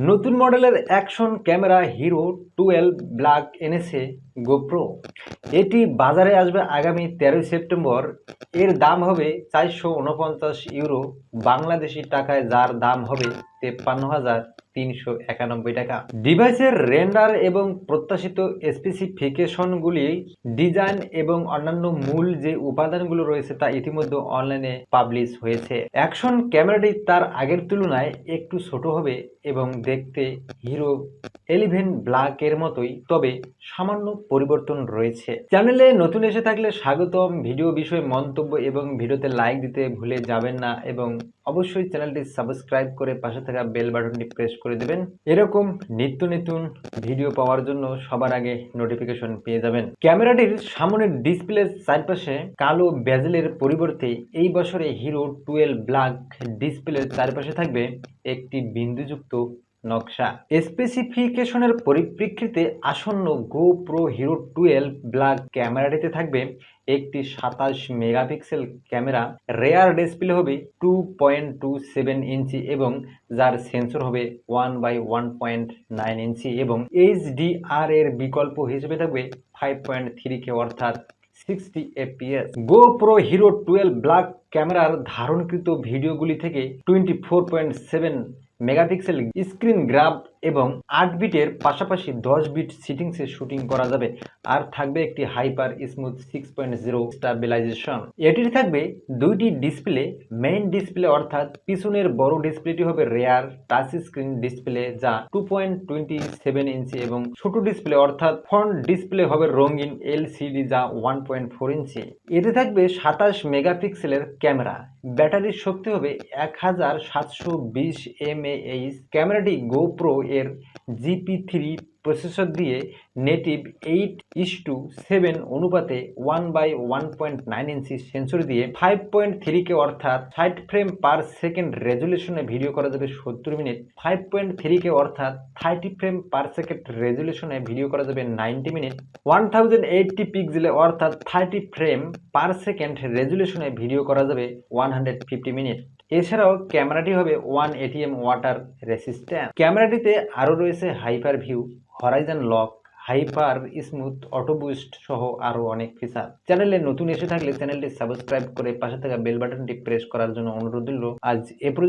নতুন মডেলের action camera hero 12 black এনেছে গোপ্রো। এটি বাজারে আসবে আগামী 13 সেপ্টেম্বর। এর দাম হবে 449 ইউরো বাংলাদেশি টাকায়, যার দাম হবে 53,391 টাকা। ডিভাইসের রেন্ডার এবং প্রত্যাশিত স্পেসিফিকেশনগুলি, ডিজাইন এবং অন্যান্য মূল যে উপাদানগুলো রয়েছে তা ইতিমধ্যে অনলাইনে পাবলিশ হয়েছে। অ্যাকশন ক্যামেরাটি তার আগের তুলনায় একটু ছোট হবে এবং দেখতে হিরো 11 ব্ল্যাক এর মতোই, তবে সামান্য পরিবর্তন রয়েছে। চ্যানেলে নতুন এসে থাকলে স্বাগতম। ভিডিও বিষয়ে মন্তব্য এবং ভিডিওতে লাইক দিতে ভুলে যাবেন না এবং অবশ্যই চ্যানেলটি সাবস্ক্রাইব করে পাশে থাকা বেল বাটনটি প্রেস করে দেবেন। এরকম নিত্য নতুন ভিডিও পাওয়ার জন্য সবার আগে নোটিফিকেশন পেয়ে যাবেন। ক্যামেরাটির সামনের ডিসপ্লে চারপাশে কালো বেজেলের পরিবর্তে এই বছরে হিরো 12 ব্ল্যাক ডিসপ্লের চারপাশে থাকবে একটি বিন্দুযুক্ত নকশা। স্পেসিফিকেশনের পরিপ্রেক্ষিতে আসন্ন গোপ্রো হিরো 12 ব্ল্যাক ক্যামেরাটিতে থাকবে একটি 27 মেগাপিক্সেল ক্যামেরা, রেয়ার ডিসপ্লে হবে 2.27 ইঞ্চি এবং যার সেন্সর হবে 1/1.9 ইঞ্চি এবং HDR এর বিকল্প হিসেবে থাকবে 5.3K অর্থাৎ 60 fps। গোপ্রো হিরো 12 ব্ল্যাক ক্যামেরার ধারণকৃত ভিডিওগুলি থেকে 24.7 মেগাপিক্সেল স্ক্রিন গ্রাব এবং 8 বিটের পাশাপাশি 10 বিট সিটিংসে শুটিং করা যাবে, আর থাকবে একটি হাইপার স্মুথ 6.0 স্টাবিলাইজেশন। এটির থাকবে দুইটি ডিসপ্লে। মেইন ডিসপ্লে অর্থাৎ পিছনের বড় ডিসপ্লেটি হবে রেয়ার টাচ স্ক্রিন ডিসপ্লে যা 2.27 ইঞ্চি এবং ছোট ডিসপ্লে অর্থাৎ ফ্রন্ট ডিসপ্লে হবে রঙিন এলসিডি যা 1.4 ইঞ্চি। এতে থাকবে 27 মেগাপিক্সেলের ক্যামেরা। ব্যাটারির শক্তি হবে 1720 mAh। ক্যামেরাটি গোপ্রো এর GP3 প্রসেসর দিয়ে নেটিভ 8:7 অনুপাতে 1/1.9 ইঞ্চি সেন্সর দিয়ে 5.3K অর্থাৎ 60 ফ্রেম পার সেকেন্ড রেজুলেশনে ভিডিও করা যাবে 70 মিনিট। 5.3K অর্থাৎ 30 ফ্রেম পার সেকেন্ড রেজুলেশনে ভিডিও করা যাবে 90 মিনিট। 1080 পিক্সেলে অর্থাৎ 30 ফ্রেম পার সেকেন্ড রেজুলেশনে ভিডিও করা যাবে 150 মিনিট। এছাড়াও ক্যামেরাটি হবে 1 ATM ওয়াটার রেসিস্ট্যান্ট। ক্যামেরাটিতে আরও রয়েছে hyper view, Horizon lock, hyper smooth, auto boost সহ আরও অনেক ফিচার। চ্যানেলে নতুন এসে থাকলে চ্যানেলটি সাবস্ক্রাইব করে পাশে থাকা বেল বাটনটি প্রেস করার জন্য অনুরোধ রইল। আজ এ পর্যন্ত।